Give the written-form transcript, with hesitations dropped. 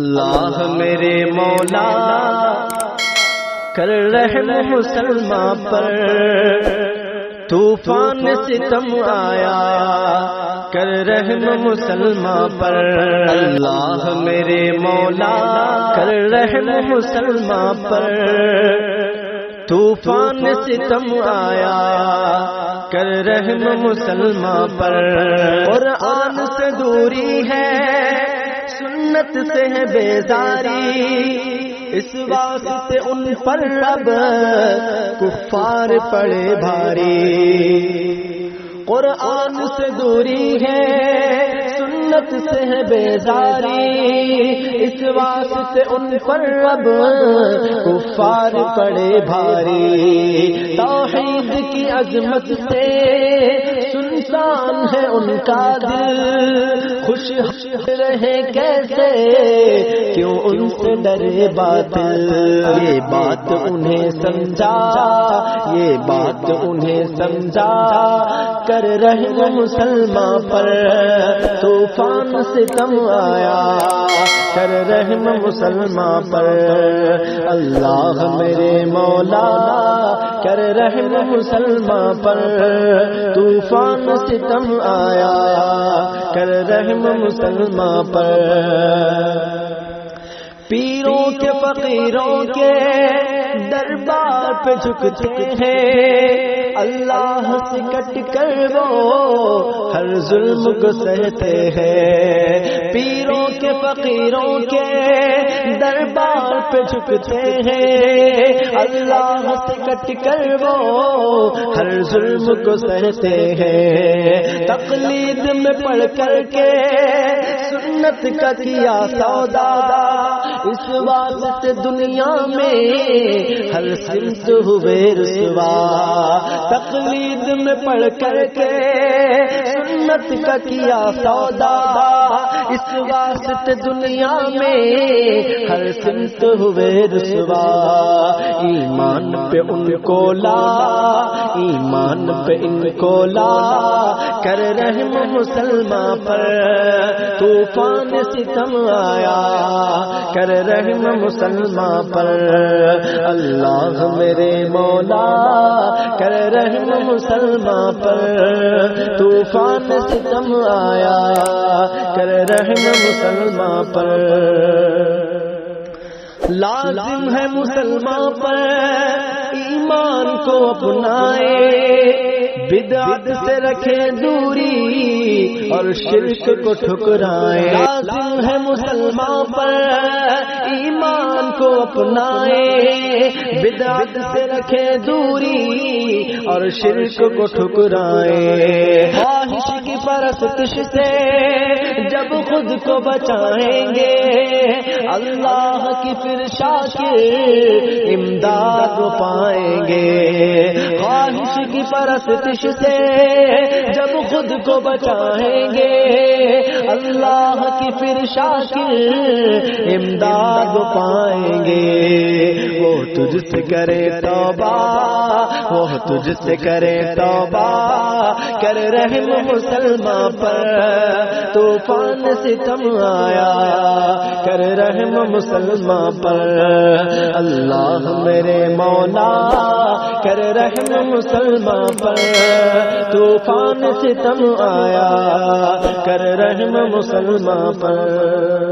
اللہ میرے مولا کر رحم مسلمان پر، طوفان ستم آیا کر رحم مسلمان پر۔ اللہ میرے مولا کر رحم مسلمان پر، طوفان ستم آیا کر رحم مسلمان پر۔ قرآن سے دوری ہے، سنت سے ہے بیزاری، اس واسطے ان پر اب کفار پڑے بھاری۔ قرآن سے دوری ہے، سنت سے ہے بیزاری، اس واسطے ان پر اب کفار پڑے بھاری۔ توحید کی عظمت سے سنسان ہے ان کا دل، خوش رہے کیسے کیوں ان سے ڈرے باطل۔ یہ بات انہیں سمجھا، یہ بات انہیں سمجھا، کر رحم مسلمان پر طوفان ستم آیا کر رحم مسلمان پر۔ اللہ میرے مولا کر رحم مسلمان پر، طوفان ستم آیا کر رحم مسلمان پر۔ پیروں کے فقیروں کے دربار پہ جھکتے ہیں، اللہ سے کٹ کر وہ ہر ظلم کو سہتے ہیں۔ پیروں کے فقیروں کے دربار پہ جھکتے ہیں، اللہ سے کٹ کر وہ ہر ظلم کو سہتے ہیں۔ تقلید میں پڑھ کر کے سنت کا کیا سودا، اس واسطے دنیا میں ہر سمت ہوئے رسوا۔ تقلید میں پڑھ کر کے سنت کا کیا سودا، اس واسطے دنیا میں ہر سمت ہوئے رسوا۔ ایمان پہ ان کو لا، ایمان پہ ان کو لا، کر رحم مسلمان پر طوفان ستم آیا کر رحم مسلمان پر۔ اللہ میرے مولا کر رحم مسلمان پر، طوفان ستم آیا کر رحم مسلمان پر۔ لازم ہے مسلمان پر ایمان کو اپنائے، بدعت سے رکھے دوری اور شرک کو ٹھکرائے۔ لازم ہے مسلمان پر ایمان کو اپنائے، بدعت سے رکھے دوری اور شرک کو ٹھکرائے۔ خواہش کی پرستش سے جب خود کو بچائیں گے، اللہ کی پھر شاکر امداد پائیں گے۔ خواہش کی پرستش سے جب خود کو بچائیں گے، اللہ کی پھر شاکر امداد پائیں گے۔ وہ تجھ سے کرے توبہ، وہ تجھ سے کرے توبہ، کر رحم مسلمان پر طوفان ستم آیا کر رحم مسلمان پر۔ اللہ میرے مولا کر رحم مسلمان پر، طوفان ستم آیا کر رحم مسلمان پر۔